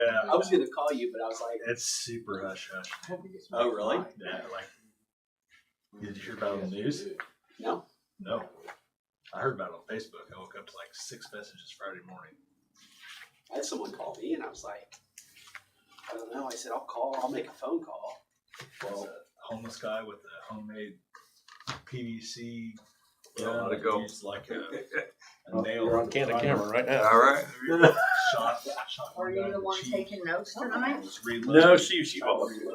Yeah. I was gonna call you, but I was like, It's super hush hush. oh really? Yeah, like, did you hear about it on the news? No. No. I heard about it on Facebook. I woke up to like 6 messages Friday morning. I had someone call me, and I was like, I don't know. I said, I'll make a phone call. Well, a homeless guy with a homemade PVC. Yeah, let it go. Used like a nail. You're on camera right now. All right. Shot Are you the one taking notes tonight? No, she Called him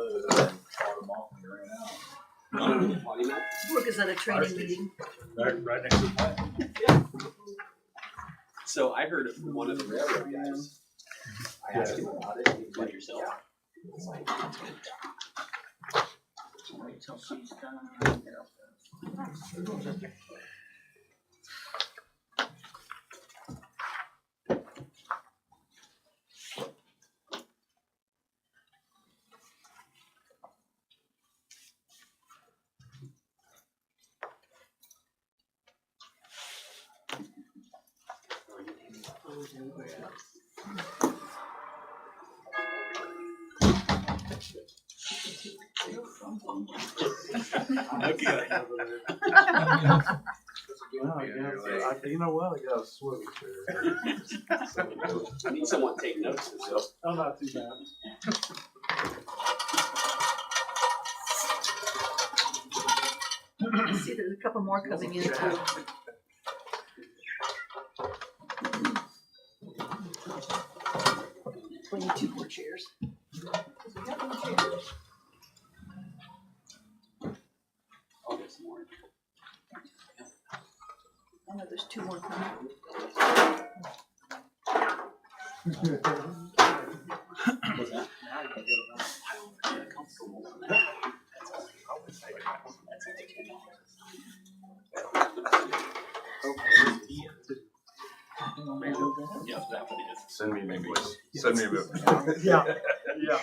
off and he ran out. Why do you know? Brooke is at a training meeting. Right next to the plant. So I heard it from one of the railroad guys. I asked him about it. And he was like, yourself. It's like, Wait till she's done. You know what? I got a swivel chair. I need someone to take notes. So. Oh, not too bad. See, there's a couple more coming in too. We need 2 more chairs. I'll get some more. I know there's 2 more coming. What's that? I don't feel comfortable with that. Yeah, that one is. Send me maybe. Send me a bit. Yeah, yeah.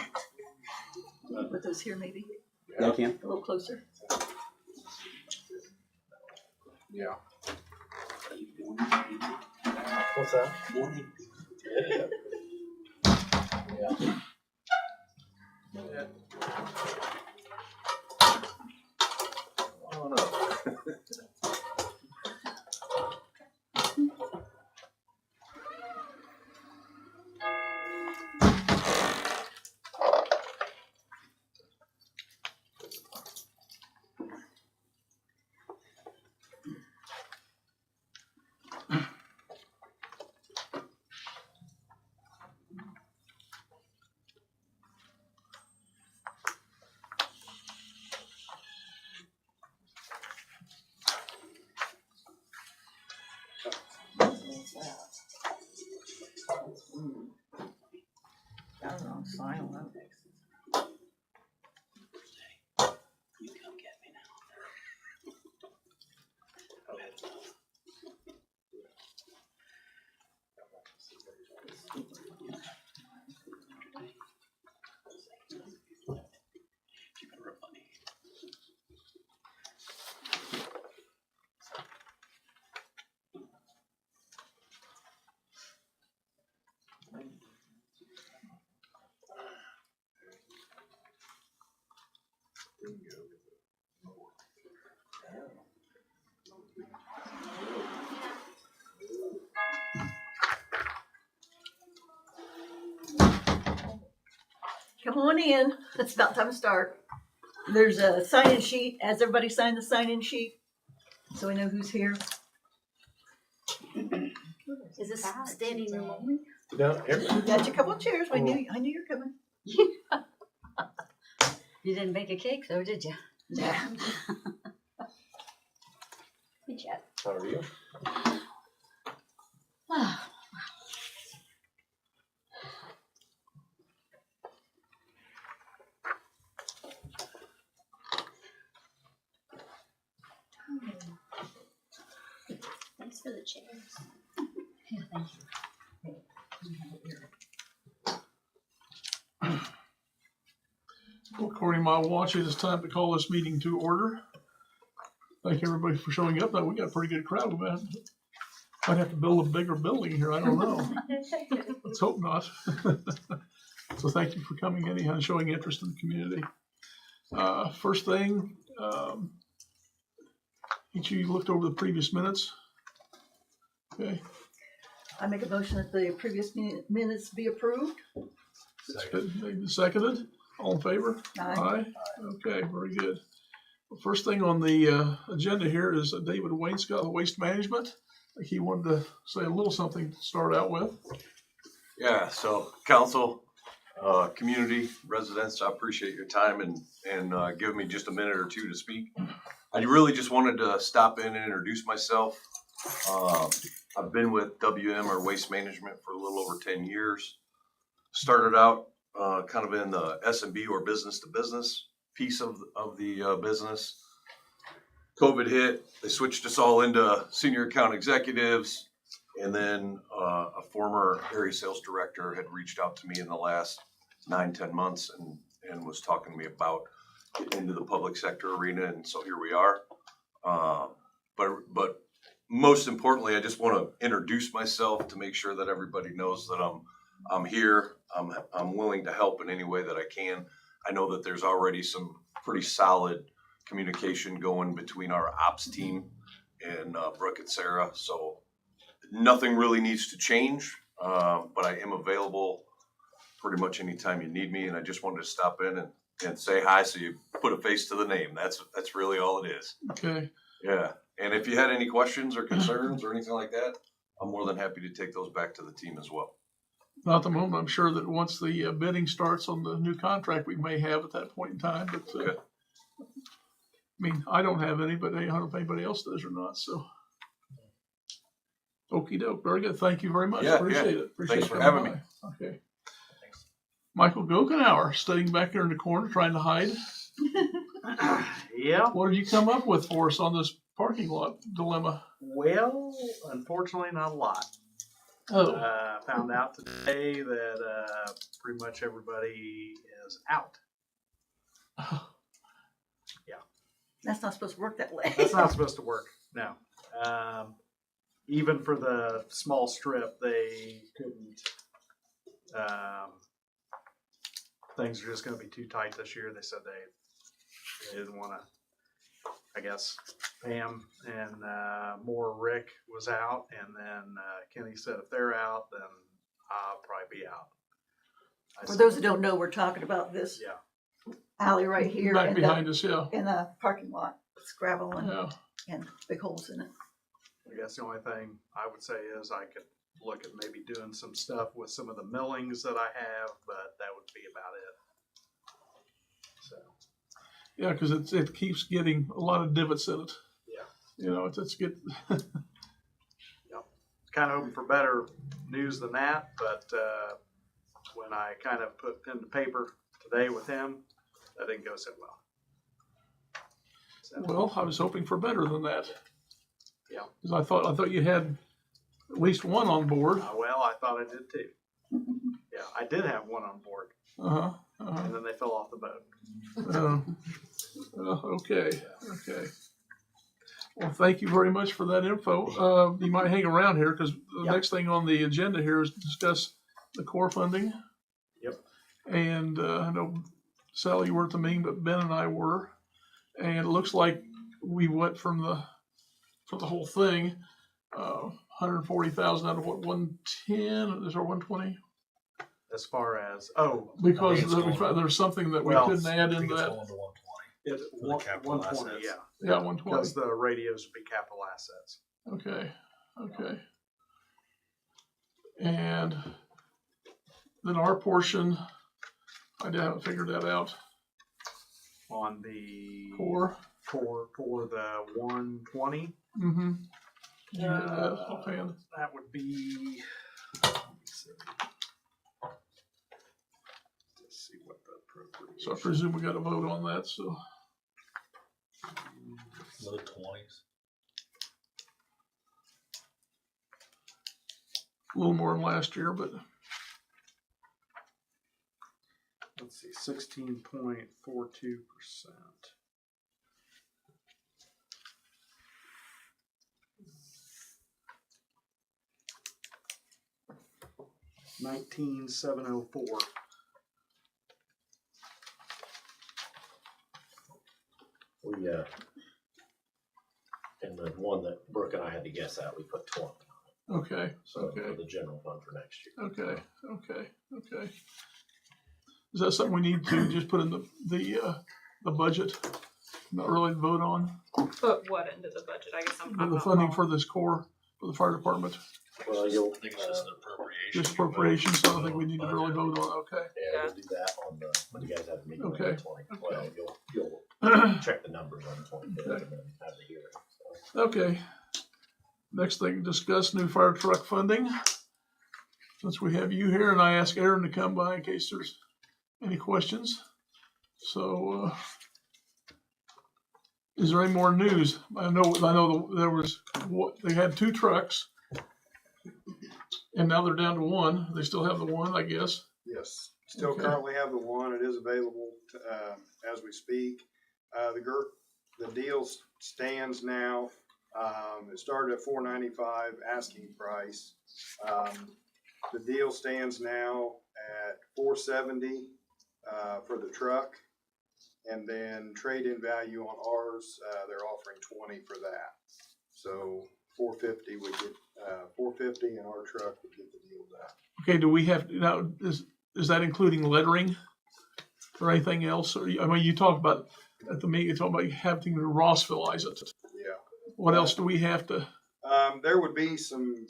Put those here maybe, Yeah, I can. a little closer. Yeah. How you doing? What's that? Morning. Oh, no. I don't know, silent. You come get me now. Come on in, it's about time to start. There's a sign-in sheet, has everybody signed the sign-in sheet? So we know who's here. Is this standing room only? No, everybody. We got you a couple of chairs, I knew you're coming. You didn't bake a cake though, did you? Yeah. Good job. How are you? Thanks for the chairs. Yeah, thank you. According to my watch, it is time to call this meeting to order. Thank everybody for showing up. We got a pretty good crowd. Might have to build a bigger building here. I don't know. Let's hope not. So thank you for coming in and showing interest in the community. First thing, each of you looked over the previous minutes. Okay, I make a motion that the previous minutes be approved. it's been made and seconded. All in favor? Aye. Okay, very good. The first thing on the agenda here is David Wainscott of Waste Management. He wanted to say a little something to start out with. Yeah, so council, community, residents, I appreciate your time and giving me just a minute or two to speak. I really just wanted to stop in and introduce myself. I've been with WM or Waste Management for a little over 10 years. Started out kind of in the S&B or business to business piece of the business. COVID hit, they switched us all into senior account executives. And then a former area sales director had reached out to me in the last 9-10 months and was talking to me about getting into the public sector arena. And so here we are. But most importantly, I just want to introduce myself to make sure that everybody knows that I'm here. I'm willing to help in any way that I can. I know that there's already some pretty solid communication going between our ops team and Brooke and Sarah. So nothing really needs to change, but I am available pretty much anytime you need me. And I just wanted to stop in and say hi, so you put a face to the name. That's really all it is. Okay, Yeah. And if you had any questions or concerns or anything like that, I'm more than happy to take those back to the team as well. not at the moment. I'm sure that once the bidding starts on the new contract, we may have at that point in time. But Okay. I mean, I don't have any, but I don't know if anybody else does or not. So, okie doke. Very good. Thank you very much. Yeah, Appreciate it. Appreciate Thanks for coming having me. by. Okay. Michael Gokenauer, staying back there in the corner, trying to hide. Yeah, What did you come up with for us on this parking lot dilemma? well, unfortunately, not a lot. Oh, Found out today that pretty much everybody is out. That's not supposed to work that way. That's not supposed to work, no. Even for the small strip, they couldn't. Things are just going to be too tight this year. They said they didn't want to, I guess, Pam and more Rick was out. And then Kenny said, if they're out, then I'll probably be out. I For said, those who don't know, we're talking about this yeah. alley right here back in behind us, yeah. the parking lot. It's gravel Yeah. and big holes in it. I guess the only thing I would say is I could look at maybe doing some stuff with some of the millings that I have, but that would be about it. So, Yeah, because it keeps getting a lot of divots in it. yeah, You know, it's get. kind of hoping for better news than that, but when I kind of put pen to paper today with him, that didn't go so well. So, Well, I was hoping for better than that. Yeah. Because I thought you had at least one on board. well, I thought I did too. Yeah, I did have one on board, and then they fell off the boat. Okay. Well, thank you very much for that info. You might hang around here because the Yep. next thing on the agenda here is to discuss the core funding. Yep. And I know Sally, you weren't the meeting, but Ben and I were. And it looks like we went for the whole thing, 140,000 out of what, 110? Is there 120? As far as Because it's going- there's something that we Well, couldn't add I into think it's that. going to 120. it, For the capital 120, assets. yeah, Yeah, 120. because the radios would be capital assets. Okay. And then our portion, I haven't figured that out. On the Core. for the 120, Mm-hmm. Did you get that offhand? that would be. Let me see. Let's see what the appropriation. So I presume we got a vote on that, so. Low 20s. A little more than last year, but Let's see, 16.42%. $19,704. We, and the one that Brooke and I had to guess at, we put 20 on it. Okay, So Okay. for the general fund for next year. okay. Is that something we need to just put in the budget? Not really vote on, Put what into the budget? I guess I'm the not funding following. for this core, for the fire department, Well, you'll, I think it's just an appropriation. just appropriations, so I don't think we need to really vote on, okay. yeah, we'll do that on the, when you guys have a meeting on Okay. the 20. Well, you'll check the numbers on the 25th and then have the hearing. So. Okay. Next thing, discuss new fire truck funding. Since we have you here and I asked Aaron to come by in case there's any questions. So, is there any more news? I know there was, they had 2 trucks. And now they're down to 1. They still have the 1, I guess. Yes, still Okay. currently have the 1. It is available to, as we speak. The deal stands now. It started at $495 asking price. The deal stands now at $470 for the truck, and then trade-in value on ours, they're offering $20 for that. So $450 would get $450, and our truck would get the deal done. Okay, do we have, now, is that including lettering or anything else? Or, I mean, you talked about, at the meeting, you talked about having to Rossvillize it. Yeah. What else do we have to? There would be some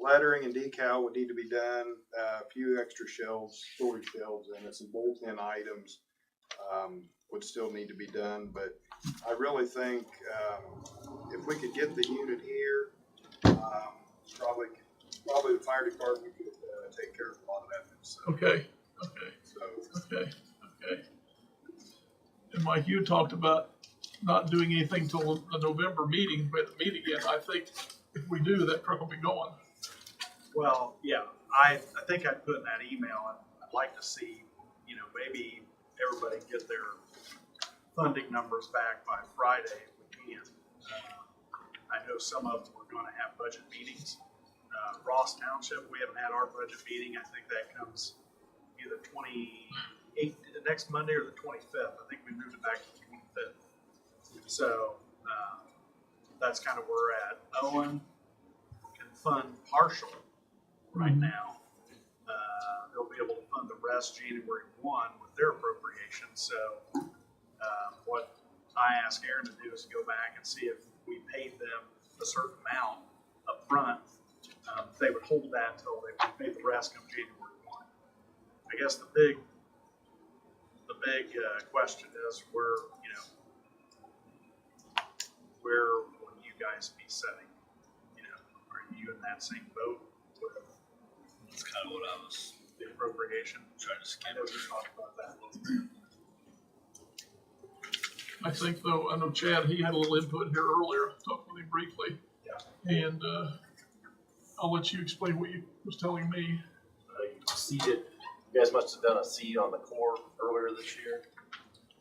lettering and decal would need to be done. A few extra shelves, storage shelves, and some bolt-in items would still need to be done. But I really think if we could get the unit here, probably the fire department could take care of a lot of that themselves. Okay. So Okay. And Mike, you talked about not doing anything till the November meeting, but the meet again. I think if we do, that truck will be going. Well, yeah, I think I put in that email, and I'd like to see, maybe everybody get their funding numbers back by Friday if we can. I know some of them are gonna have budget meetings. Ross Township, we haven't had our budget meeting. I think that comes either 28th, the next Monday, or the 25th. I think we moved it back to the 25th. So, that's kind of where we're at. Owen can fund partial right now. They'll be able to fund the rest January 1 with their appropriation. So, what I asked Aaron to do is go back and see if we paid them a certain amount up front. They would hold that until they pay the rest come January 1. I guess the big question is where will you guys be setting? Are you in that same boat with That's kind of what I was the appropriation? trying to I skip. know we talked about that a little bit. I think though, I know Chad, he had a little input here earlier, talked with him briefly. Yeah. And, I'll let you explain what you was telling me. You seeded, you guys must have done a seed on the core earlier this year.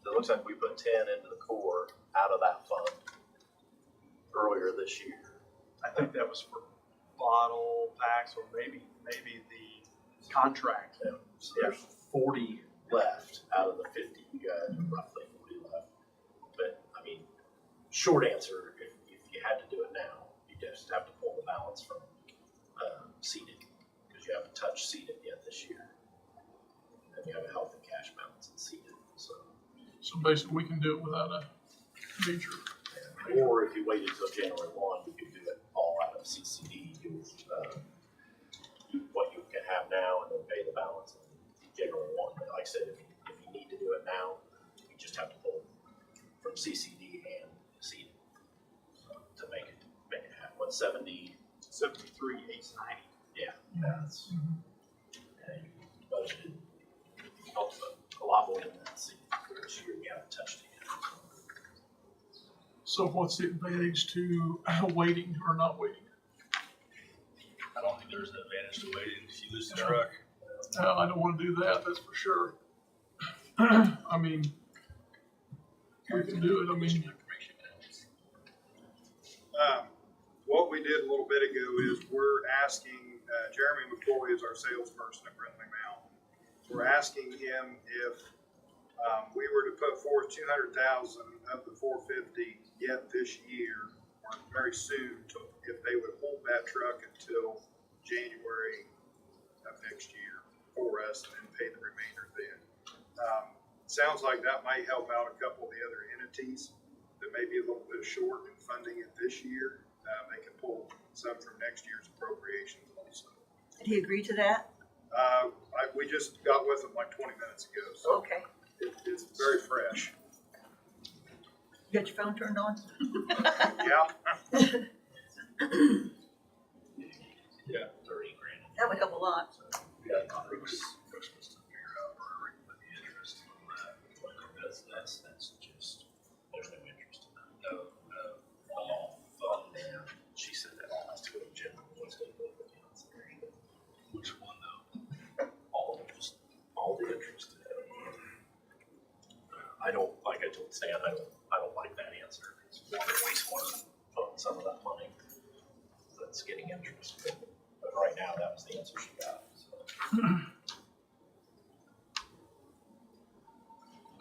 So it looks like we put 10 into the core out of that fund earlier this year. I think that was for bottle packs or maybe the contract. So there's 40 left out of the 50. You guys have roughly 40 left. But I mean, short answer, if you had to do it now, you just have to pull the balance from seeded, because you haven't touched seeded yet this year. And you have a healthy cash balance in seeded. So basically we can do it without a major. or if you waited until January 1, you could do it all out of CCD, do what you can have now and then pay the balance in January 1. But like I said, if you need to do it now, you just have to pull from CCD and seed to make it happen. 170, 73, 890. yeah, that's budgeted a lot more than that seed. This year we haven't touched it yet. So what's the advantage to waiting or not waiting? I don't think there's an advantage to waiting if you lose the truck. I don't want to do that, that's for sure. I mean, we can do it, I mean, What we did a little bit ago is we're asking, Jeremy McCoy is our salesperson at Brindley Mountain. We're asking him if We were to put forth 200,000 of the 450 yet this year, or very soon, if they would hold that truck until January of next year for us and then pay the remainder then. Sounds like that might help out a couple of the other entities that may be a little bit short in funding it this year. They can pull some from next year's appropriations also. Did he agree to that? We just got with them like 20 minutes ago, so Okay. it's very fresh. You got your phone turned on? Yeah. Yeah. 30 grand. That would help a lot. Yeah, that's just, there's no interest in that. No. She said that last to a gym. Which one though? All the interest. I don't, like I told Stan, I don't like that answer. It's more than wastewater, putting some of that money that's getting interest. But right now, that was the answer she got, so.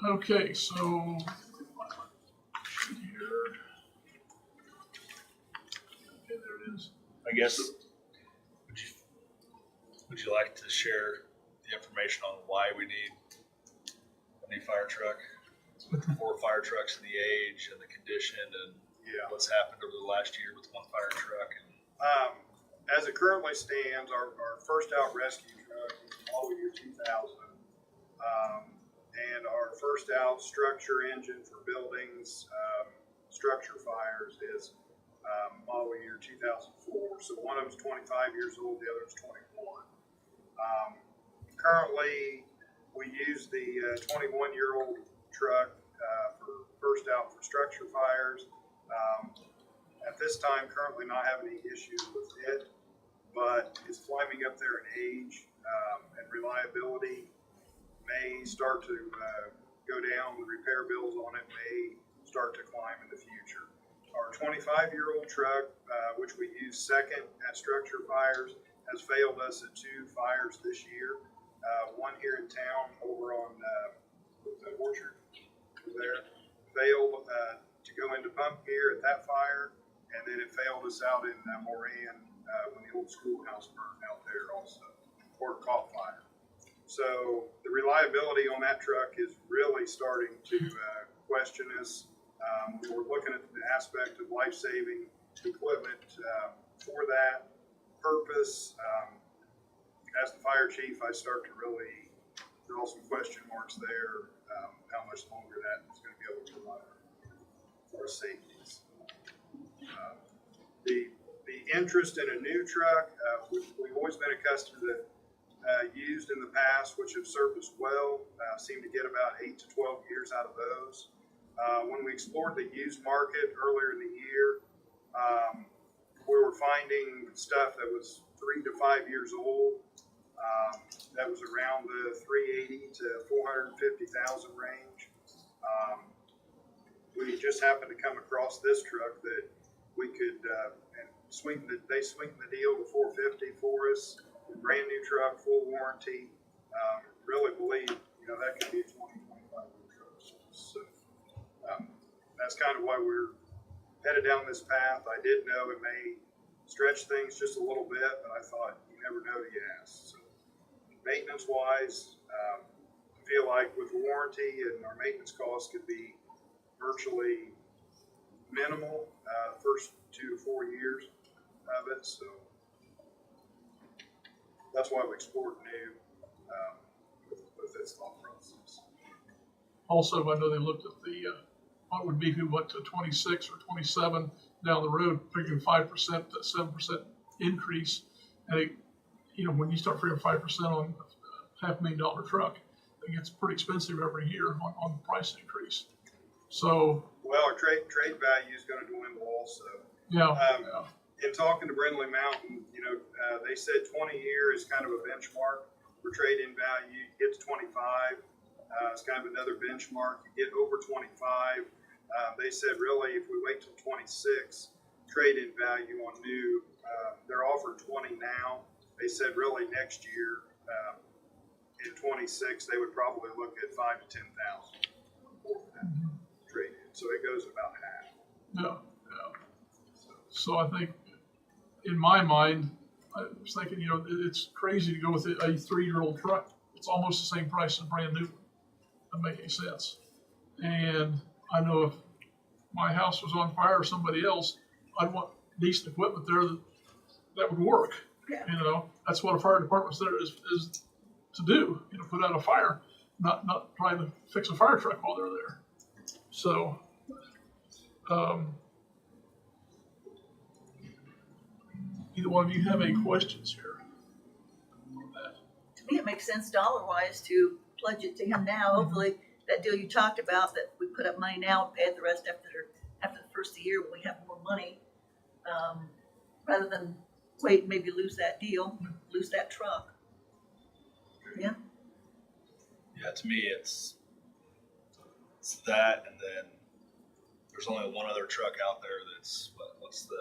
Okay, so. Here. Okay, there it is. I guess, would you like to share the information on why we need a new fire truck? With the 4 fire trucks and the age and the condition and what's happened over the last year with 1 fire truck. And As it currently stands, our first out rescue truck is model year 2000. And our first out structure engine for buildings, structure fires is model year 2004. So one of them's 25 years old, the other is 21. Currently, we use the 21-year-old truck for first out for structure fires. At this time, currently not having any issues with it, but it's climbing up there in age, and reliability may start to go down. The repair bills on it may start to climb in the future. Our 25-year-old truck, which we use second at structure fires, has failed us at 2 fires this year. One here in town over on the Orchard there failed to go into pump gear at that fire, and then it failed us out in Moran when the old schoolhouse burned out there also, or caught fire. So the reliability on that truck is really starting to question us. We're looking at the aspect of life-saving equipment for that purpose. As the fire chief, I start to really draw some question marks there, how much longer that is going to be able to provide for safeties. The interest in a new truck, we've always been accustomed to used in the past, which have served us well. Seem to get about 8 to 12 years out of those. When we explored the used market earlier in the year, we were finding stuff that was 3 to 5 years old. That was around the 380 to 450,000 range. We just happened to come across this truck that we could and they sweetened the deal to 450 for us. Brand new truck, full warranty. Really believe that could be a 20-25 year truck. So that's kind of why we're headed down this path. I did know it may stretch things just a little bit, but I thought you never know till you ask. So maintenance wise, I feel like with warranty and our maintenance costs could be virtually minimal first 2 to 4 years of it. So that's why we explored new with this thought process. Also, I know they looked at the, what would be if we went to 26 or 27 down the road, figuring 5% to 7% increase. And it, when you start figuring 5% on a $500,000 truck, it gets pretty expensive every year on the price increase. So. Well, our trade value is going to dwindle also. Yeah. In talking to Brindley Mountain, they said 20 years is kind of a benchmark for trade-in value. You get to 25, it's kind of another benchmark. You get over 25. They said really if we wait till 26, trade-in value on new, they're offering 20 now. They said really next year, in '26, they would probably look at 5,000 to 10,000 for that trade-in. So it goes about half. Yeah, yeah. So I think, in my mind, I was thinking, it's crazy to go with a 3-year-old truck. It's almost the same price as a brand new one. Doesn't make any sense. And I know if my house was on fire or somebody else, I'd want decent equipment there that would work. Yeah. That's what a fire department's there is to do, put out a fire, not trying to fix a fire truck while they're there. So, either one of you have any questions here on that? To me, it makes sense dollar-wise to pledge it to him now. Hopefully, that deal you talked about, that we put up money now and pay it the rest after the first of the year when we have more money, rather than wait, maybe lose that deal, lose that truck. Yeah. Yeah, to me, it's that, and then there's only one other truck out there that's, what's the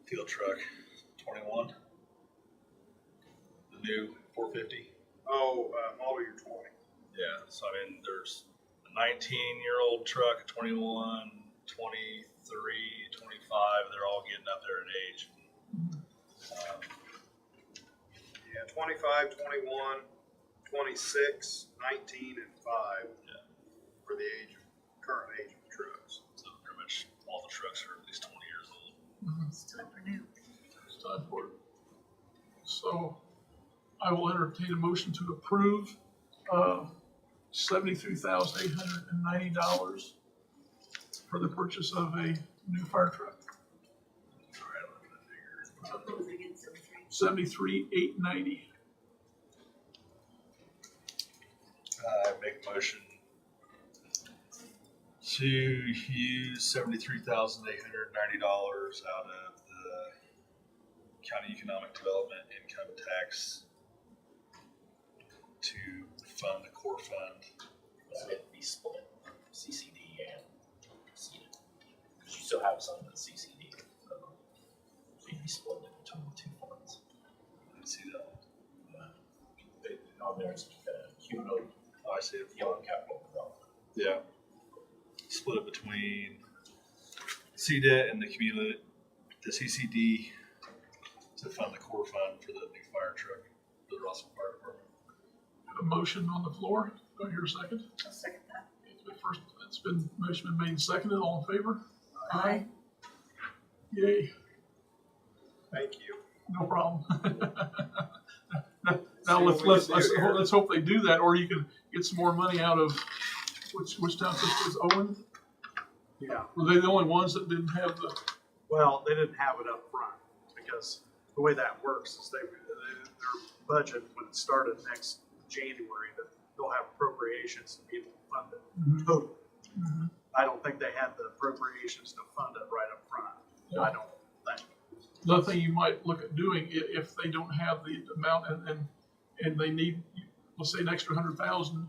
field truck, 21? The new 450? Oh, model year 20. Yeah, so I mean, there's a 19-year-old truck, a 21, 23, 25, they're all getting up there in age. Yeah, 25, 21, 26, 19, and 5 for the current age of the trucks. So pretty much all the trucks are at least 20 years old. It's time for new. It's time for it. So I will entertain a motion to approve $73,890 for the purchase of a new fire truck. What was it again, 73? $73,890. I make a motion to use $73,890 out of the county economic development income tax to fund the core fund. It'd be split, CCD and CCD. Because you still have some in CCD. So you'd be splitting it between the two funds. I didn't see that one. On there's cumulative, Oh, I see it. human capital development. Yeah. Split it between CDET and the CCD to fund the core fund for the new fire truck for the Russell Fire Department. A motion on the floor. Do I hear a second? I'll second that. Motion been made and seconded. All in favor? Aye. Yay. Thank you. No problem. Now See what we let's can do here. let's hope they do that, or you can get some more money out of which township was Owen? Yeah, Were they the only ones that didn't have the? well, they didn't have it up front because the way that works is their budget, when it started next January, that they'll have appropriations to be able to fund it totally. Mhm. I don't think they had the appropriations to fund it right up front. Yeah. I don't think. Another thing you might look at doing if they don't have the amount and they need, let's say, an extra 100,000,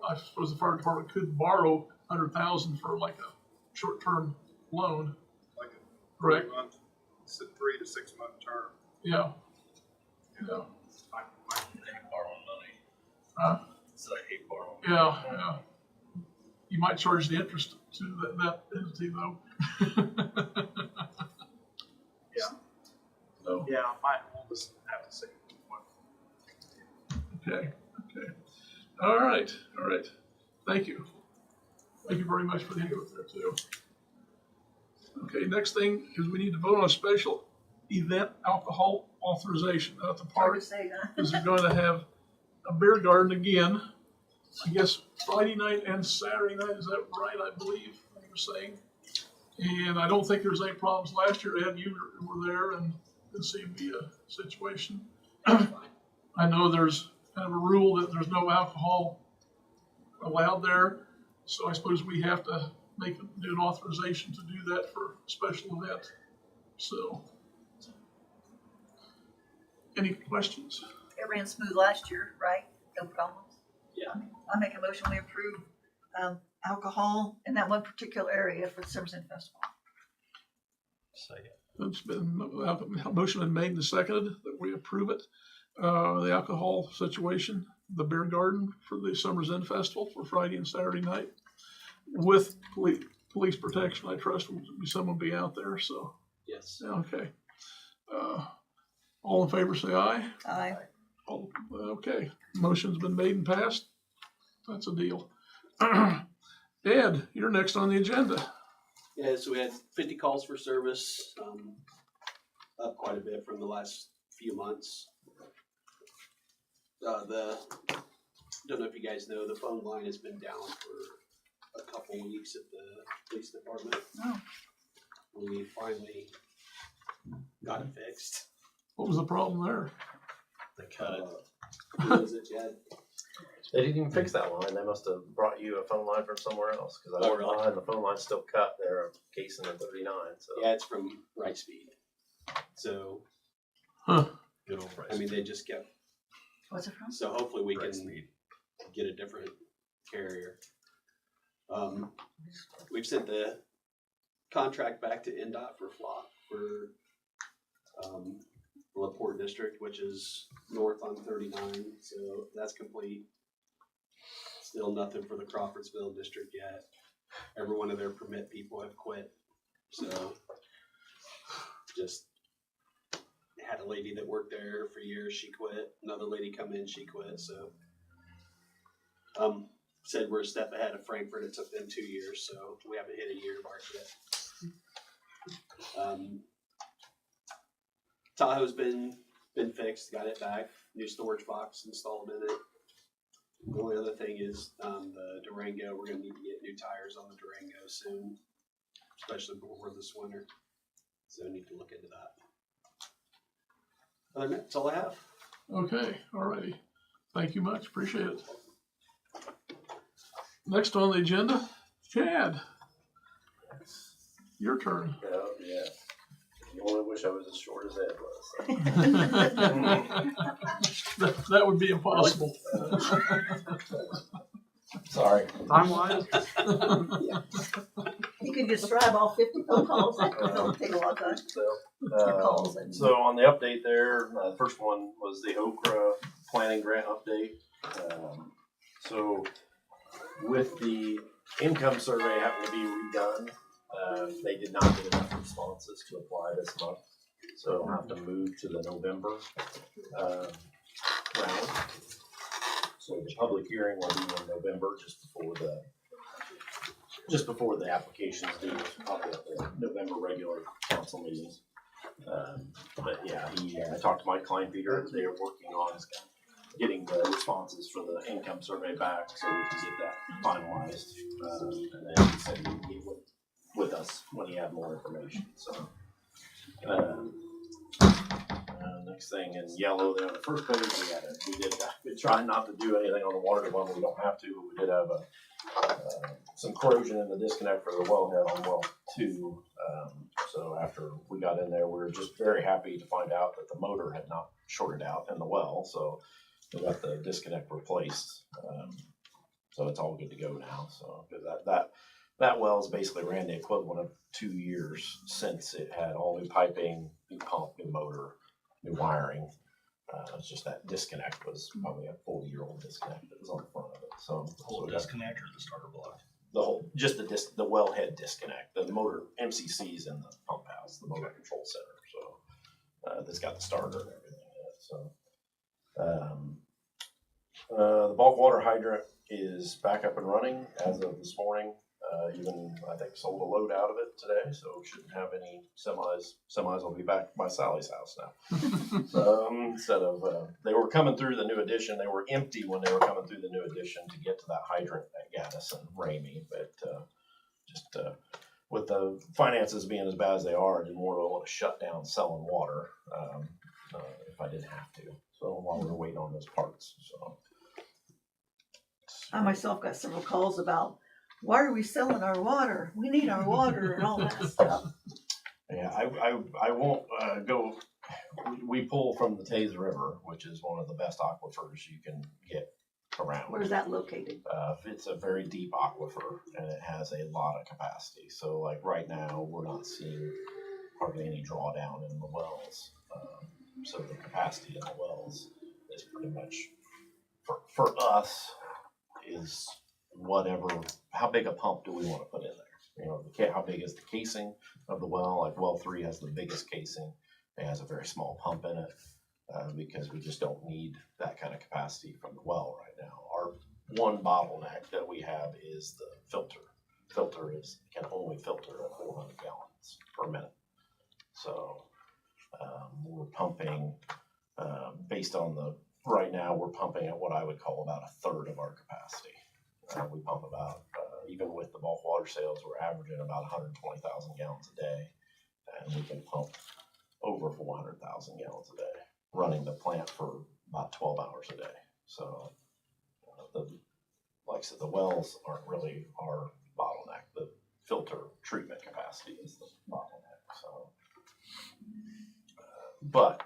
I suppose the fire department could borrow 100,000 for like a short-term loan. Like a Correct. 3 to 6 month term. Yeah. Yeah. I hate borrowing money. Huh? So I hate borrowing. Yeah. Yeah. You might charge the interest to that entity though. Yeah. So, Yeah, we'll just have to see. okay. All right. Thank you. Thank you very much for the input there too. Okay, next thing is we need to vote on a special event alcohol authorization at the Hard park. to say, huh? Because they're going to have a beer garden again. I guess Friday night and Saturday night, is that right? I believe they were saying. And I don't think there was any problems last year. Ed, you were there and didn't seem to be a situation. I know there's kind of a rule that there's no alcohol allowed there. So I suppose we have to do an authorization to do that for a special event. So, any questions? It ran smooth last year, right? No problems? Yeah. I make a motion, we approve alcohol in that one particular area for the Summersend Festival. It's been, a motion been made and seconded that we approve it. The alcohol situation, the beer garden for the Summer's End Festival for Friday and Saturday night with police protection. I trust someone be out there, so, Yes. okay. All in favor, say aye. Aye. All, okay, motion's been made and passed. That's a deal. Ed, you're next on the agenda. Yeah, so we had 50 calls for service, up quite a bit from the last few months. Don't know if you guys know, the phone line has been down for a couple weeks at the police department. Oh. We finally got it fixed. What was the problem there? They cut it. Who is it, Jed? They didn't even fix that line. They must have brought you a phone line from somewhere else, because I Oh, went really? by and the phone line's still cut there, casing in 39. So Yeah, it's from Right Speed. So, Huh. Good old I mean, they just kept, What's it from? so hopefully we Right can speed. get a different carrier. We've sent the contract back to NDOT for FLOC for LaPorte District, which is north on 39, so that's complete. Still nothing for the Crawfordsville District yet. Every one of their permit people have quit, so just had a lady that worked there for years, she quit. Another lady come in, she quit, so. Said we're a step ahead of Frankfurt. It took them 2 years, so we haven't hit a year mark yet. Tahoe's been fixed, got it back, new storage box installed in it. The only other thing is the Durango, we're gonna need to get new tires on the Durango soon, especially before this winter. So I need to look into that. Other than that, that's all I have. Okay, alrighty. Thank you much, appreciate it. Next on the agenda, Chad. Your turn. Oh, yeah. You only wish I was as short as Ed was. That would be impossible. Sorry. Time-wise, You can describe all 50 phone calls. It'll take a long time. So, Calls and- so on the update there, the first one was the Okra planning grant update. So with the income survey having to be redone, they did not get enough responses to apply this month. So it'll have to move to the November round. So the public hearing will be in November, just before the applications due, probably at the November regular council meetings. But yeah, I talked to Mike Kleinpeter. They are working on getting the responses for the income survey back so we can get that finalized. And then he said he'd meet with us when he had more information. So next thing in yellow there on the first page, we try not to do anything on the water department. We don't have to, but we did have some corrosion in the disconnect for the wellhead on well 2. So after we got in there, we were just very happy to find out that the motor had not shorted out in the well. So we got the disconnect replaced. So it's all good to go now. So that well's basically ran the equivalent of 2 years since it had all new piping, new pump, new motor, new wiring. It's just that disconnect was probably a 40-year-old disconnect that was on the front of it. So The whole disconnect or the starter block? the whole, just the wellhead disconnect, the motor MCC's in the pump house, the motor control center. So that's got the starter and everything in it. So the bulk water hydrant is back up and running as of this morning. Even I think sold a load out of it today, so shouldn't have any semis. Semis will be back by Sally's house now. Instead of they were coming through the new addition, they were empty when they were coming through the new addition to get to that hydrant at Gaddis and Ramey, but just with the finances being as bad as they are, I didn't want to shut down selling water if I didn't have to. So while we were waiting on those parts, so I myself got several calls about, why are we selling our water? We need our water and all that stuff. yeah, I won't go. We pull from the Taze River, which is one of the best aquifers you can get around. Where's that located? It's a very deep aquifer and it has a lot of capacity. So like right now, we're not seeing hardly any drawdown in the wells. So the capacity in the wells is pretty much, for us, is whatever, how big a pump do we want to put in there? You know, how big is the casing of the well? Like well 3 has the biggest casing. It has a very small pump in it because we just don't need that kind of capacity from the well right now. Our one bottleneck that we have is the filter. Filter can only filter at 400 gallons per minute. So we're pumping based on right now we're pumping at what I would call about a third of our capacity. We pump about, even with the bulk water sales, we're averaging about 120,000 gallons a day, and we can pump over 400,000 gallons a day, running the plant for about 12 hours a day. So, like I said, the wells aren't really our bottleneck. The filter treatment capacity is the bottleneck. So, but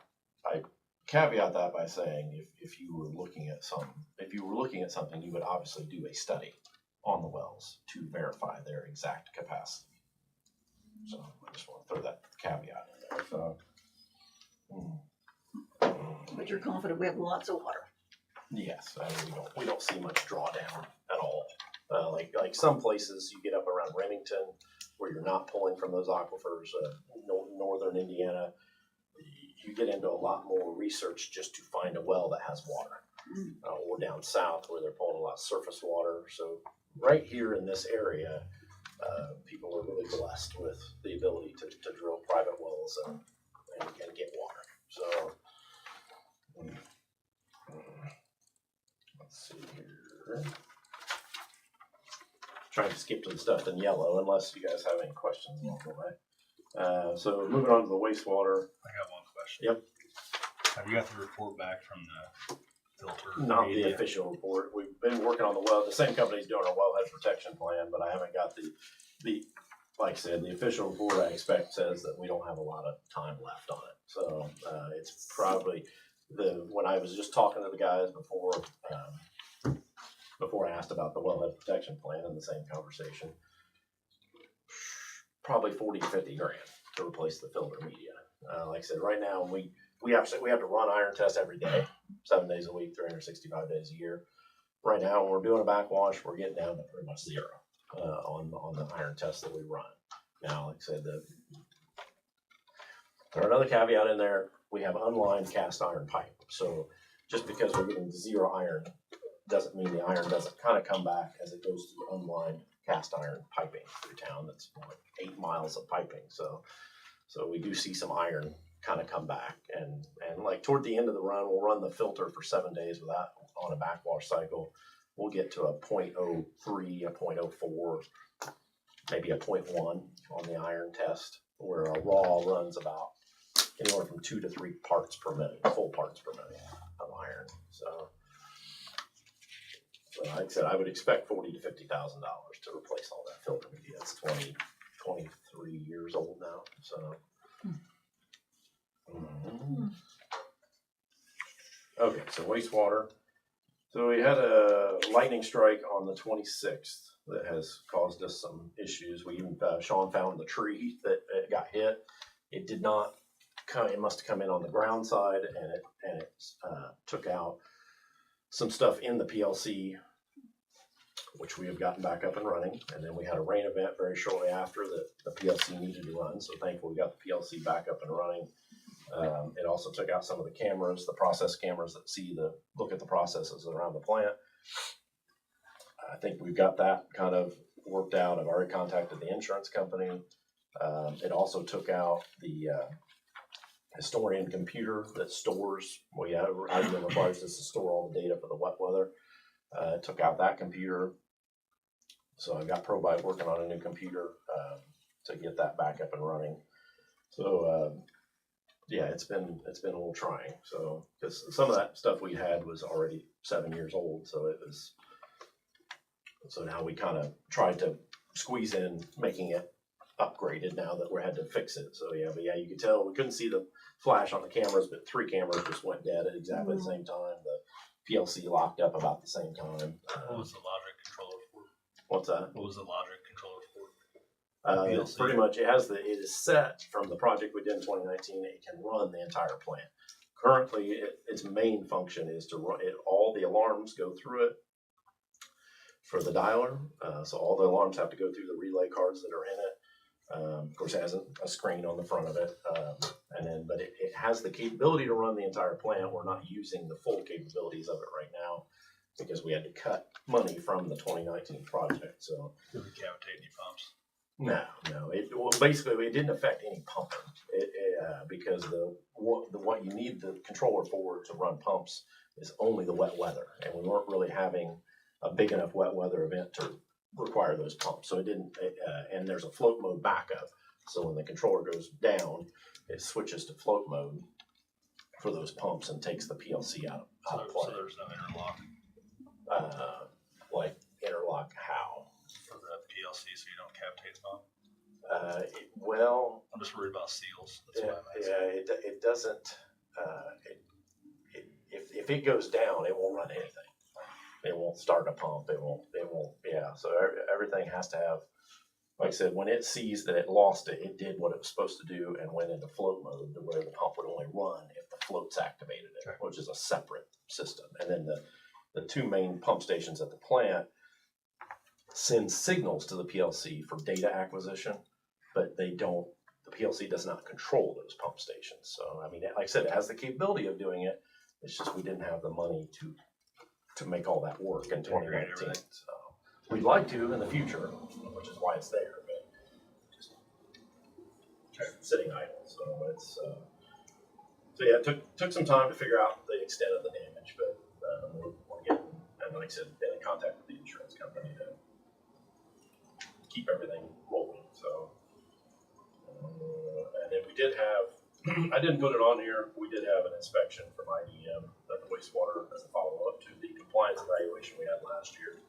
I caveat that by saying if you were looking at something, you would obviously do a study on the wells to verify their exact capacity. So I just want to throw that caveat in there. So, But you're confident we have lots of water. yes, I mean, we don't see much drawdown at all. Like some places you get up around Remington where you're not pulling from those aquifers, northern Indiana, you get into a lot more research just to find a well that has water. Or down south where they're pulling a lot of surface water. So right here in this area, people are really blessed with the ability to drill private wells and get water. So let's see here. Trying to skip to the stuff in yellow unless you guys have any questions along the way. So moving on to the wastewater. I got one question. Yep. Have you got the report back from the filter? Not the official report. We've been working on the well. The same company's doing our wellhead protection plan, but I haven't got the like I said, the official report I expect says that we don't have a lot of time left on it. So it's probably when I was just talking to the guys before I asked about the wellhead protection plan in the same conversation, probably 40 to 50 grand to replace the filter media. Like I said, right now we have to run iron tests every day, 7 days a week, 365 days a year. Right now, when we're doing a backwash, we're getting down to pretty much zero on the iron tests that we run. Now, like I said, there's another caveat in there. We have unlined cast iron pipe. So just because we're getting zero iron doesn't mean the iron doesn't kind of come back as it goes through unlined cast iron piping through town. That's like 8 miles of piping. So we do see some iron kind of come back, and like toward the end of the run, we'll run the filter for 7 days without on a backwash cycle. We'll get to a 0.03, a 0.04, maybe a 0.1 on the iron test, where a raw runs about anywhere from 2 to 3 parts per million, full parts per million of iron. So like I said, I would expect $40,000 to $50,000 to replace all that filter media. It's 23 years old now. So. Okay, so wastewater. So we had a lightning strike on the 26th that has caused us some issues. We even Sean found the tree that it got hit. It did not come. It must have come in on the ground side, and it took out some stuff in the PLC, which we have gotten back up and running. And then we had a rain event very shortly after that the PLC needed to run. So thankfully we got the PLC back up and running. It also took out some of the cameras, the process cameras that look at the processes around the plant. I think we've got that kind of worked out. I've already contacted the insurance company. It also took out the historian computer that stores, IBM requires us to store all the data for the wet weather. It took out that computer. So I've got ProBite working on a new computer to get that back up and running. So yeah, it's been a little trying. So because some of that stuff we had was already 7 years old, so now we kind of tried to squeeze in making it upgraded now that we had to fix it. So but you could tell we couldn't see the flash on the cameras, but 3 cameras just went dead at exactly the same time. The PLC locked up about the same time. What was the logic controller for? What's that? What was the logic controller for? PLC. Pretty much, it is set from the project we did in 2019. It can run the entire plant. Currently, its main function is to run it. All the alarms go through it for the dialer. So all the alarms have to go through the relay cards that are in it. Of course, it has a screen on the front of it, but it has the capability to run the entire plant. We're not using the full capabilities of it right now because we had to cut money from the 2019 project. So Did we cavitate any pumps? no. Basically, it didn't affect any pumping. Because what you need the controller for to run pumps is only the wet weather, and we weren't really having a big enough wet weather event to require those pumps. So it didn't, and there's a float mode backup. So when the controller goes down, it switches to float mode for those pumps and takes the PLC out of play. So there's no interlock Like interlock how? for the PLC, so you don't cavitate the pump? Well, I'm just worried about seals. That's yeah, why I'm asking. it doesn't. If it goes down, it won't run anything. It won't start a pump. It won't. Yeah. So everything has to have, like I said, when it sees that it lost it, it did what it was supposed to do and went into float mode to where the pump would only run if the floats activated it, which is a separate system. And then the two main pump stations at the plant send signals to the PLC for data acquisition, but they don't. The PLC does not control those pump stations. So I mean, like I said, it has the capability of doing it. It's just we didn't have the money to make all that work in 2019. So we'd like to in the future, which is why it's there, but just sitting idle. So it's so yeah, it took some time to figure out the extent of the damage, but we're getting, and like I said, been in contact with the insurance company to keep everything rolling. So and then we did have. I didn't put it on here. We did have an inspection from IDM at the wastewater as a follow-up to the compliance evaluation we had last year.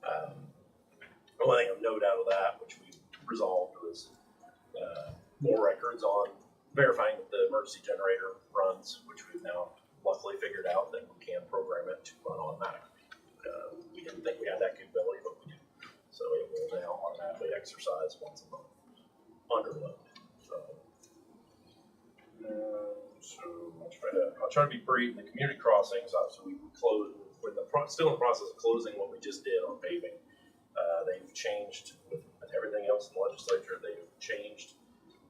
The only thing of note out of that, which we resolved, was more records on verifying that the emergency generator runs, which we've now luckily figured out that we can program it to run automatically. We didn't think we had that capability, but we do. So it will now automatically exercise once a month under load. So I'll try to be brief. The community crossings, obviously, we closed. We're still in the process of closing what we just did on paving. They've changed with everything else in the legislature. They've changed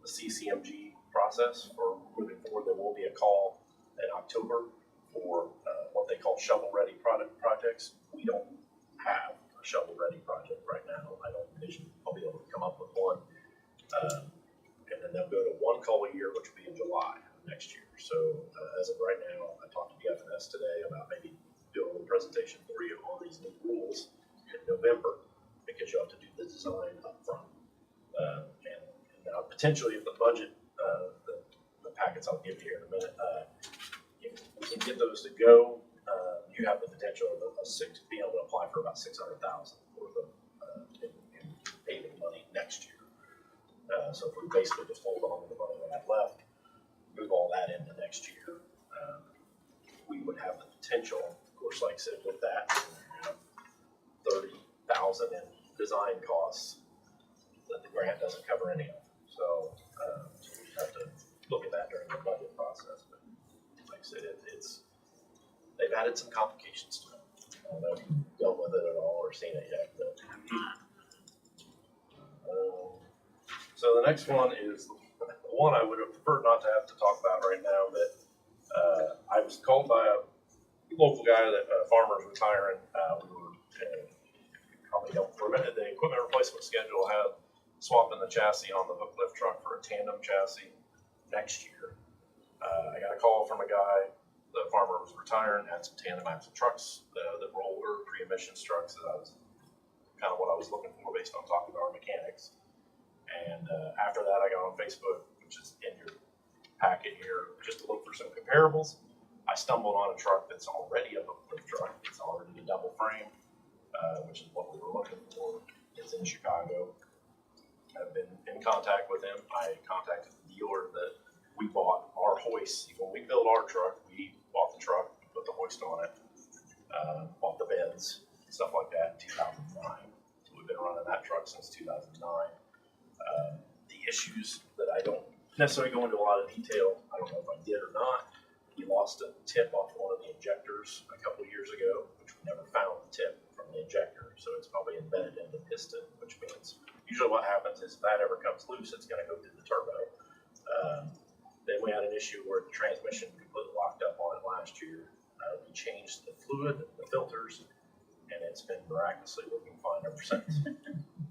the CCMG process for moving forward. There will be a call in October for what they call shovel-ready projects. We don't have a shovel-ready project right now. I don't envision I'll be able to come up with one. And then they'll go to one call a year, which will be in July of next year. So as of right now, I talked to the FNS today about maybe doing a little presentation for you on these new rules in November, because you have to do the design up front. And now potentially if the budget, the packets I'll give you here in a minute, if we can get those to go, you have the potential of being able to apply for about $600,000 worth of in paving money next year. So if we basically just hold on to the money we have left, move all that into next year, we would have the potential, of course, like I said, with that, $30,000 in design costs that the grant doesn't cover any of. So we have to look at that during the budget process. But like I said, they've added some complications to it. I don't know if you've dealt with it at all or seen it yet, but. So the next one is the one I would have preferred not to have to talk about right now, but I was called by a local guy that farmer's retiring. We were probably helping for a minute. The equipment replacement schedule had swapping the chassis on the hook lift truck for a tandem chassis next year. I got a call from a guy. The farmer was retiring, had some tandem axle trucks that were older, pre-emissions trucks. That was kind of what I was looking for based on talking to our mechanics. And after that, I got on Facebook, which is in your packet here, just to look for some comparables. I stumbled on a truck that's already a hook lift truck. It's already a double frame, which is what we were looking for. It's in Chicago. I've been in contact with him. I contacted the dealer that we bought our hoist. When we built our truck, we bought the truck, put the hoist on it, bought the beds, stuff like that in 2009. So we've been running that truck since 2009. issues that I don't necessarily go into a lot of detail. I don't know if I did or not. He lost a tip off one of the injectors a couple of years ago, which we never found the tip from the injector. So it's probably embedded in the piston, which means usually what happens is if that ever comes loose, it's gonna go through the turbo. Then we had an issue where the transmission completely locked up on it last year. We changed the fluid, the filters, and it's been miraculously working fine ever since.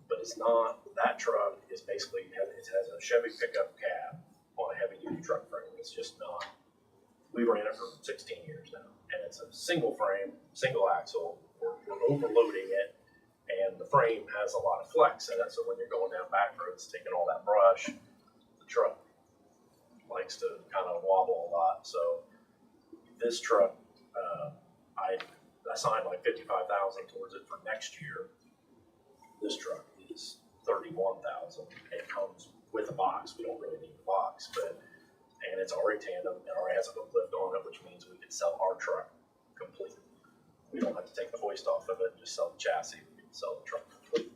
But it's not, that truck is basically, it has a Chevy pickup cab on a heavy duty truck frame. It's just not, we were in it for 16 years now, and it's a single frame, single axle. We're overloading it, and the frame has a lot of flex in it, so when you're going down back roads, taking all that brush, the truck likes to kind of wobble a lot. So this truck, I assigned like 55,000 towards it for next year. This truck is 31,000. It comes with a box. We don't really need the box, and it's already tandem. It already has a hook lift on it, which means we can sell our truck complete. We don't have to take the hoist off of it and just sell the chassis. We can sell the truck complete.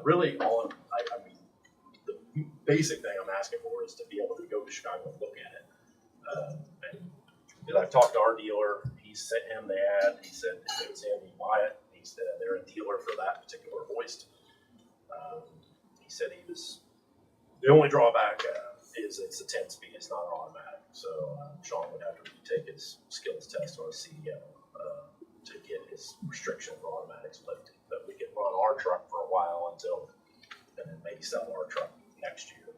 Really, I mean, the basic thing I'm asking for is to be able to go to Chicago and look at it. And I've talked to our dealer. He sent him the ad. He said if it was him, he'd buy it. He said they're a dealer for that particular hoist. He said he was, the only drawback is it's a 10-speed. It's not an automatic. So Sean would have to retake his skills test on a CDL to get his restriction of automatics lifted. But we can run our truck for a while and then maybe sell our truck next year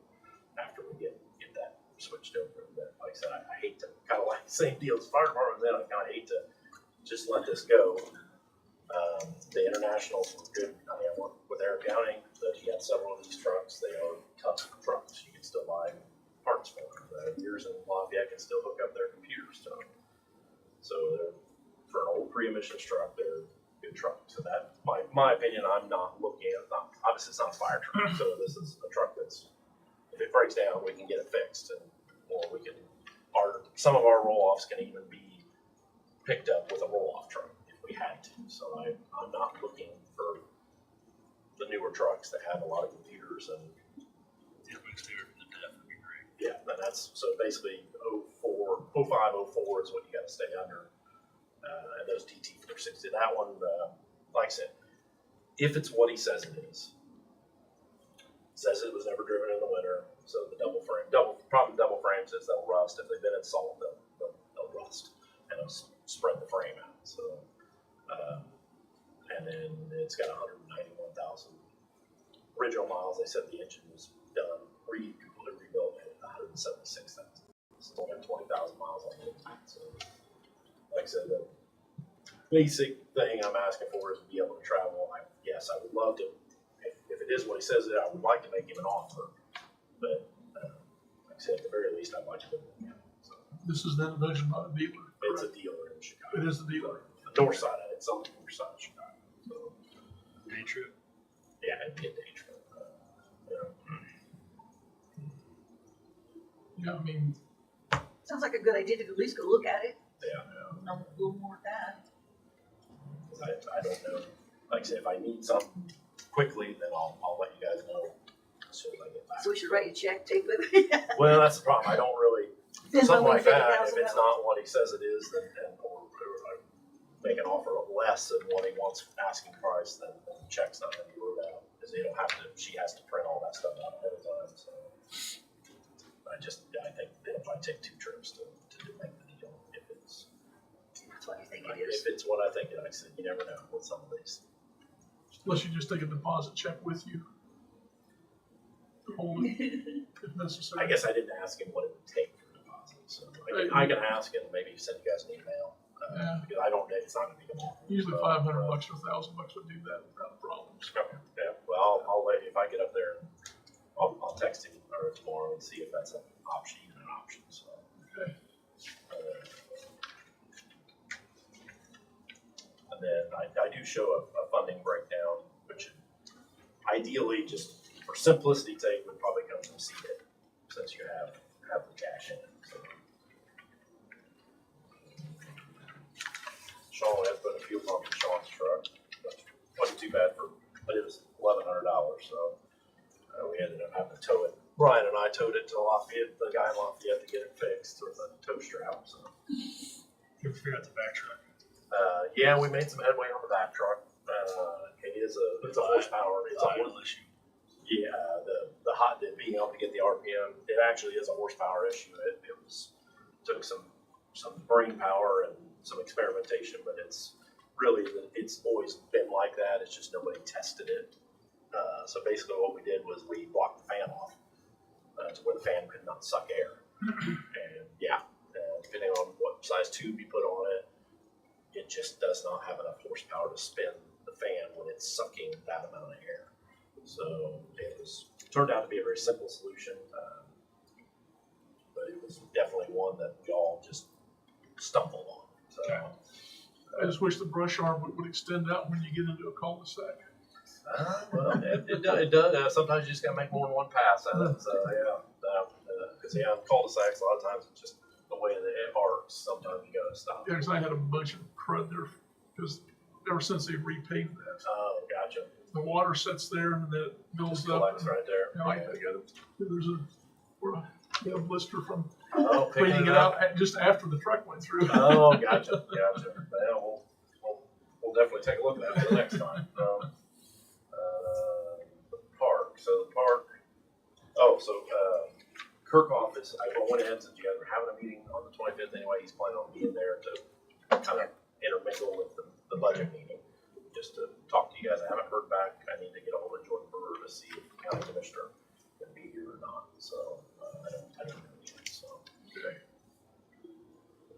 after we get that switched over. But like I said, I hate to, kind of like the same deal as fire department, then I kind of hate to just let this go. The internationals were good. I mean, I worked with Eric Downing, but he had several of these trucks. They are tough trucks. You can still buy parts for them. Years in Lafayette can still hook up their computers to them. So they're, for an old pre-emissions truck, they're good trucks. So that, my opinion, I'm not looking at, obviously it's not a fire truck. So this is a truck that's, if it breaks down, we can get it fixed, or we can, some of our roll-offs can even be picked up with a roll-off truck if we had to. So I'm not looking for the newer trucks that have a lot of computers and. Yeah, and that's, so basically 05, 04 is what you gotta stay under. And those DT460, that one, like I said, if it's what he says it is, says it was never driven in the winter, so the problem with double frames is they'll rust. If they've been in salt, they'll rust, and it'll spread the frame out. So, and then it's got 191,000 original miles. They said the engine was done, completely rebuilt at 176,000. It's only got 20,000 miles on it. So, like I said, the basic thing I'm asking for is to be able to travel. Yes, I would love to. If it is what he says it, I would like to make him an offer. But like I said, at the very least, I'd like to. So, This is then a division, not a dealer. it's a dealer in Chicago. It is the dealer. The north side of it. It's on the north side of Chicago. So, Day trip. yeah, it'd be a day trip. Yeah, I mean, Sounds like a good idea to at least go look at it. Yeah. Know a little more of that. I don't know. Like I said, if I need something quickly, then I'll let you guys know as soon as I get back. So we should write a check, take with it. Well, that's the problem. I don't really, Depends on something when like that, if $50,000 it's not what he says it is, then or I make an offer of less than what he wants asking price, then the check's not gonna be wrote out. Because they don't have to, she has to print all that stuff out ahead of time, so. I think it'll probably take 2 trips to make the deal if it's. That's what you think it is. If it's what I think, like I said, you never know with some of these. unless you just take a deposit check with you. Hold it if necessary. I guess I didn't ask him what it would take for deposit, so I can ask and maybe send you guys an email. Yeah. Because I don't, it's not gonna be long. Usually $500 or $1,000 would do that without problems. Okay, yeah, well, I'll let you, if I get up there, I'll text him or tomorrow and see if that's an option, even an option, so. Okay. And then I do show a funding breakdown, which ideally, just for simplicity's sake, would probably come from CDIP, since you have the cash in it, so. Sean has put a fuel pump in Sean's truck, wasn't too bad but it was $1,100, so we ended up having to tow it Brian and I towed it to Lafayette, the guy in Lafayette, to get it fixed with a tow strap, so. You figure out the back truck. Yeah, we made some headway on the back truck. It's a horsepower, it's a Idle issue. yeah, being able to get the RPM, it actually is a horsepower issue. Took some brain power and some experimentation, but it's always been like that. It's just nobody tested it. So basically what we did was we blocked the fan off to where the fan could not suck air. And depending on what size tube you put on it, it just does not have enough horsepower to spin the fan when it's sucking that amount of air. So it turned out to be a very simple solution, but it was definitely one that we all just stumbled on. So, I just wish the brush arm would extend out when you get into a cul-de-sac. well, it does. Sometimes you just gotta make more than one pass at it. So because cul-de-sacs, a lot of times it's just the way that it arcs. Sometimes you gotta stop. Yeah, 'cause I had a bunch of crud there, because ever since they repaved that, Oh, gotcha. the water sits there and then it builds Just up. collects and, right there. you know, I there's a blister from Oh, picking cleaning it out just after the truck went through. Oh, gotcha. Well, we'll definitely take a look at that for the next time. The park. So the park. Kirkhoff is. I went ahead and said you guys were having a meeting on the 25th anyway. He's planning on being there to kind of intermingle with the budget meeting, just to talk to you guys. I haven't heard back. I need to get a hold of Jordan Brewer to see if the county commissioner can be here or not. So I don't know yet. So. Okay.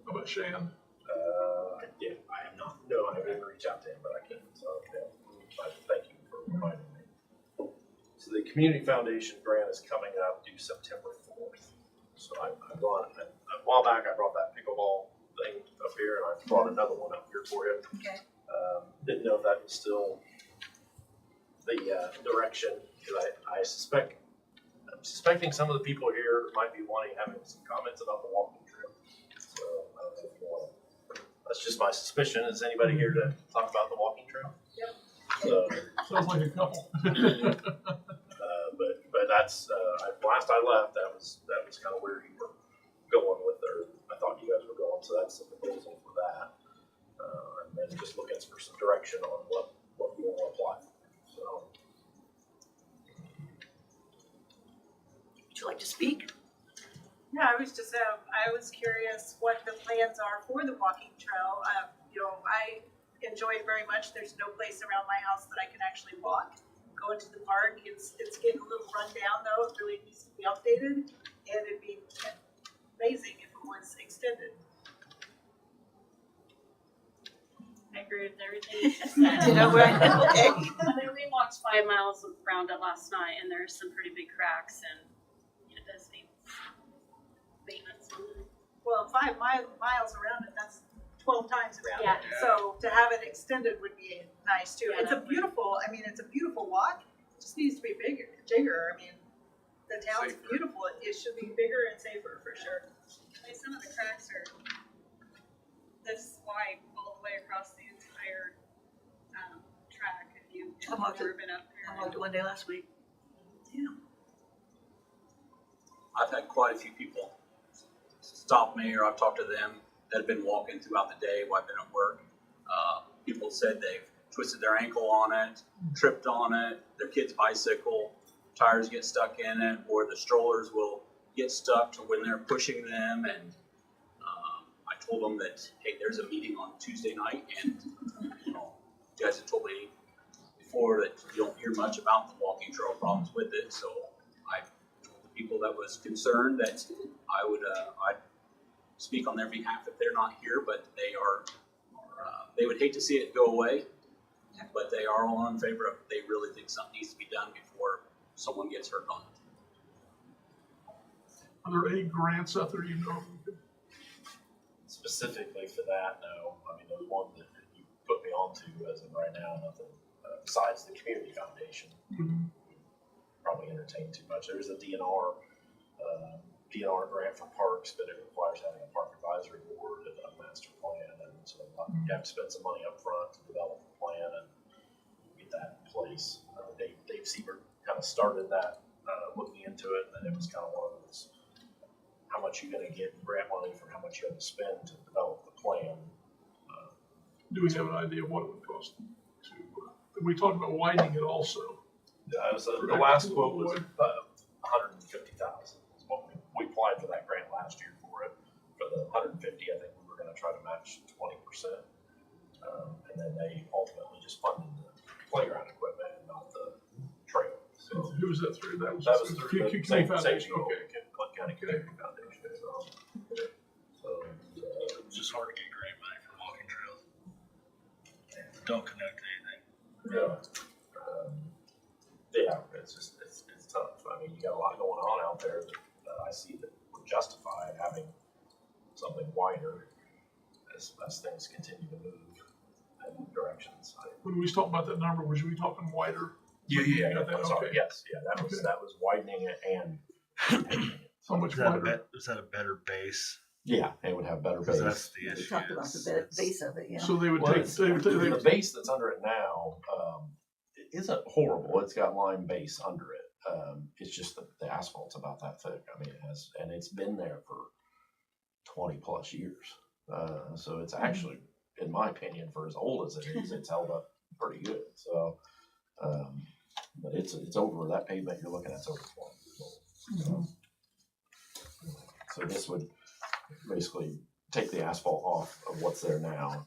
How about Shan? I have not. No, I didn't reach out to him, but I can. So thank you for reminding me. So the community foundation grant is coming up due September 4th. So I've gone a while back. I brought that pickleball thing up here, and I brought another one up here for you. Okay. Didn't know if that was still the direction, because I'm suspecting some of the people here might be having some comments about the walking trail. So I don't know if you want to. That's just my suspicion. Is anybody here to talk about the walking trail? Yep. So, Sounds like a couple. but that's last I left. That was kind of where you were going with, or I thought you guys were going. So that's the proposal for that, and then just looking for some direction on what you want to apply. So. Would you like to speak? Yeah, I was curious what the plans are for the walking trail. I enjoy it very much. There's no place around my house that I can actually walk. Go into the park. It's getting a little run down though. It really needs to be updated, and it'd be amazing if it was extended. I agree with everything you just said. You know where? Okay. I mean, we walked 5 miles around it last night, and there's some pretty big cracks, and it does need maintenance. Well, 5 miles around it, that's 12 times around Yeah. it. So to have it extended would be nice too. Yeah, It's a that would- beautiful walk. It just needs to be bigger. I mean, the town's beautiful. It should be bigger and safer for sure. I mean, some of the cracks are this wide all the way across the entire track. If you've never been up there. I walked it one day last week. Yeah. I've had quite a few people stop me, or I've talked to them that have been walking throughout the day while I've been at work. People said they've twisted their ankle on it, tripped on it, their kid's bicycle, tires get stuck in it, or the strollers will get stuck to when they're pushing them. And I told them that, hey, there's a meeting on Tuesday night, and you guys have told me before that you don't hear much about the walking trail problems with it. So I told the people that was concerned that I would I'd speak on their behalf if they're not here, but they would hate to see it go away, but they are all in favor of it. They really think something needs to be done before someone gets hurt on it. Are there any grants out there you know? Specifically for that, no. I mean, the one that you put me onto as of right now, nothing besides the community foundation. Probably entertain too much. There's a DNR grant for parks, but it requires having a park advisory board and a master plan, and so you have to spend some money up front to develop a plan and get that in place. Dave Siebert kind of started that looking into it, and then it was kind of one of those, how much you gonna get in grant money for how much you have to spend to develop the plan. Do we have an idea of what it would cost to, we talked about widening it also. So the last quote was $150,000. We applied for that grant last year for it. For the 150, I think we were going to try to match 20%, and then they ultimately just funded the playground equipment and not the trail. So Who was that through? That was through the Community Foundation. Okay. Okay. Cook County Community Foundation. So It's just hard to get grant money for walking trails. Don't connect to anything. yeah, it's tough. I mean, you got a lot going on out there that I see that would justify having something wider as things continue to move in directions. When we was talking about that number, was we talking wider? Yeah, Got that? I'm sorry, Okay. yes, yeah, that was widening it and painting it. So much Is that, wider. is that a better base? Yeah, it would have better Because base. that's the We issue. talked about the base of it, yeah. So they would Well, take, it's- they would take, the base that's under it now, it isn't horrible. It's got lime base under it. It's just the asphalt's about that thick. I mean, and it's been there for 20 plus years. So it's actually, in my opinion, for as old as it is, it's held up pretty good. So, but it's over, that pavement you're looking at is over 20 years old. So this would basically take the asphalt off of what's there now.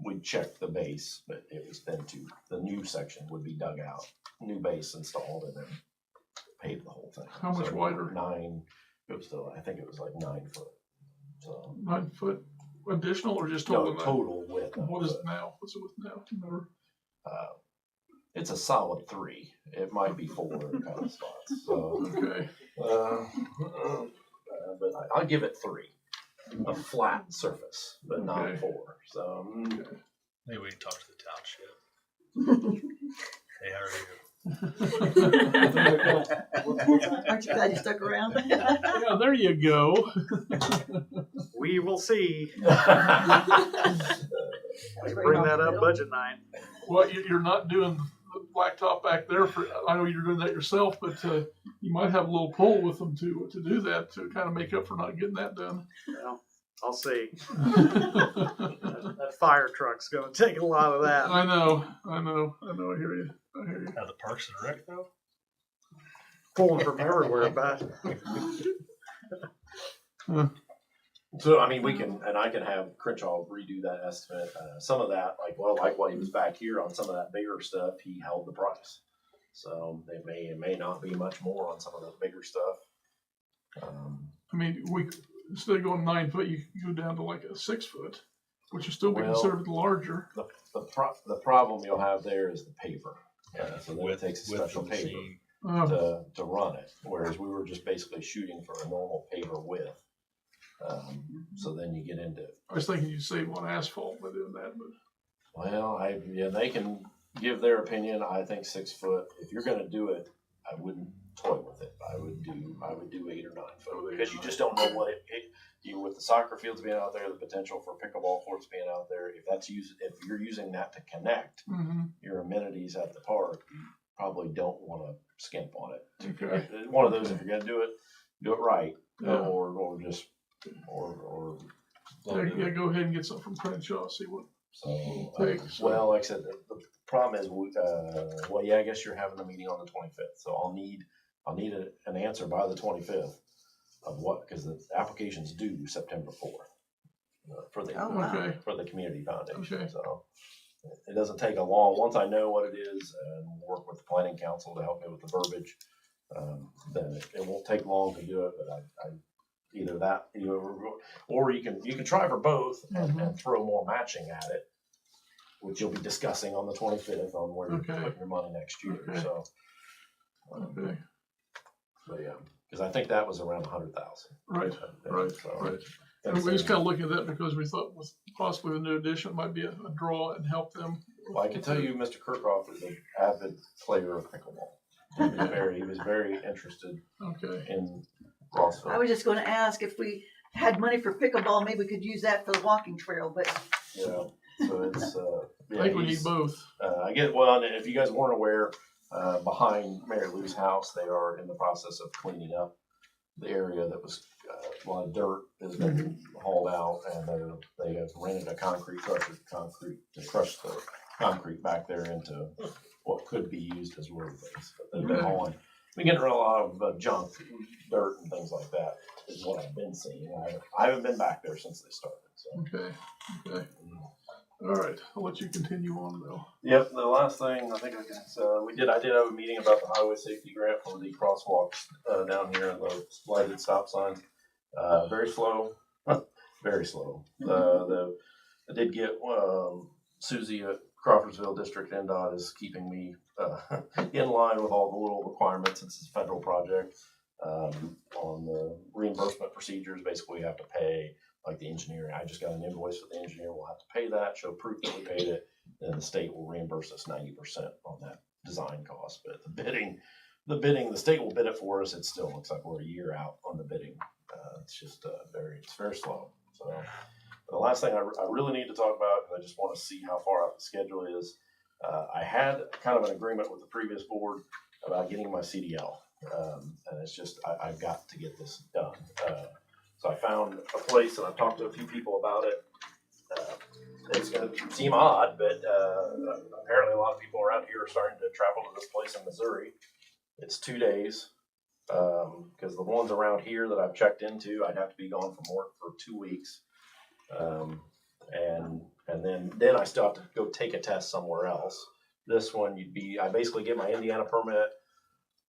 We'd check the base, but it was then the new section would be dug out, new base installed, and then pave the whole thing. How much wider? I think it was like 9 foot. So 9 foot additional or just no, total? total width. What is it now? What's it with now? Do you remember? It's a solid 3. It might be 4 in kind of spots. So, Okay. but I'll give it 3. A flat surface, but not Okay. 4. So Maybe we can talk to the township. Hey, how are you? Aren't you glad you stuck around? Yeah, there you go. We will see. That's Bring right that off up the budget night. Well, you're not doing the blacktop back there for, I know you're doing that yourself, but you might have a little pull with them to do that, to kind of make up for not getting that done. Well, I'll see. That fire truck's gonna take a lot of that. I know, I hear you. Now the Parks and Rec though? Pulling from everywhere, but So, I mean, I can have Crenshaw redo that estimate. Some of that, like what he was back here on some of that bigger stuff, he held the price. So it may not be much more on some of the bigger stuff. I mean, instead of going 9 foot, you can go down to like a 6 foot, which is still be Well, considered larger. The problem you'll have there is the paver. So then it takes a special paver to run it, whereas we were just basically shooting for a normal paver width. So then you get into. I was thinking you'd save on asphalt by doing that, but. Well, they can give their opinion. I think 6 foot. If you're going to do it, I wouldn't toy with it. I would do 8 or 9 foot because you just don't know what you with the soccer fields being out there, the potential for pickleball courts being out there. If you're using that to connect your amenities at the park, you probably don't want to skimp on it. Okay. One of those. If you're going to do it right, Yeah. or Yeah, go ahead and get something from Crenshaw, see what. So, Thanks. well, like I said, the problem is, I guess you're having a meeting on the 25th, so I'll need an answer by the 25th of because the application's due September 4th for the wow. for the community foundation. Okay. So it doesn't take a long. Once I know what it is and work with the planning council to help me with the verbiage, then it won't take long to do it. But I either that, or you can try for both and throw more matching at it, which you'll be discussing on the 25th on where you're putting your money next year. Okay. So, but yeah, because I think that was around 100,000. Right. And we just kind of looking at that because we thought with possibly the new addition it might be a draw and help them. Well, I can tell you, Mr. Kirkhoff is an avid player of pickleball. He was very interested in Rossville. I was just gonna ask if we had money for pickleball, maybe we could use that for the walking trail, but. Yeah, so it's. I think we need both. And if you guys weren't aware, behind Mary Lou's house. They are in the process of cleaning up the area that was, a lot of dirt has been hauled out, and they have rented a concrete crusher to crush the concrete back there into what could be used as road base. But they've been hauling, been getting rid of a lot of junk, dirt and things like that is what I've been seeing. I haven't been back there since they started, so. Okay. All right, I'll let you continue on though. Yep, the last thing I think I did have a meeting about the highway safety grant for the crosswalks down here and the lighted stop signs. Very slow, very slow. I did get Susie at Crawfordsville District NDOT is keeping me in line with all the little requirements. It's a federal project. On the reimbursement procedures, basically we have to pay like the engineering. I just got an invoice for the engineer. We'll have to pay that, show proof that we paid it, and the state will reimburse us 90% on that design cost. But the bidding, the state will bid it for us. It still looks like we're a year out on the bidding. It's just very slow. So the last thing I really need to talk about, because I just want to see how far out the schedule is. I had kind of an agreement with the previous board about getting my CDL, and it's just I've got to get this done. So I found a place, and I've talked to a few people about it. It's going to seem odd, but apparently a lot of people around here are starting to travel to this place in Missouri. It's 2 days, because the ones around here that I've checked into, I'd have to be gone from work for 2 weeks. And then I still have to go take a test somewhere else. This one, I basically get my Indiana permit,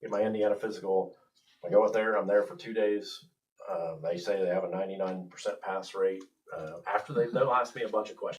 get my Indiana physical. I go out there, I'm there for 2 days. They say they have a 99% pass rate. After they'll ask me a bunch of questions.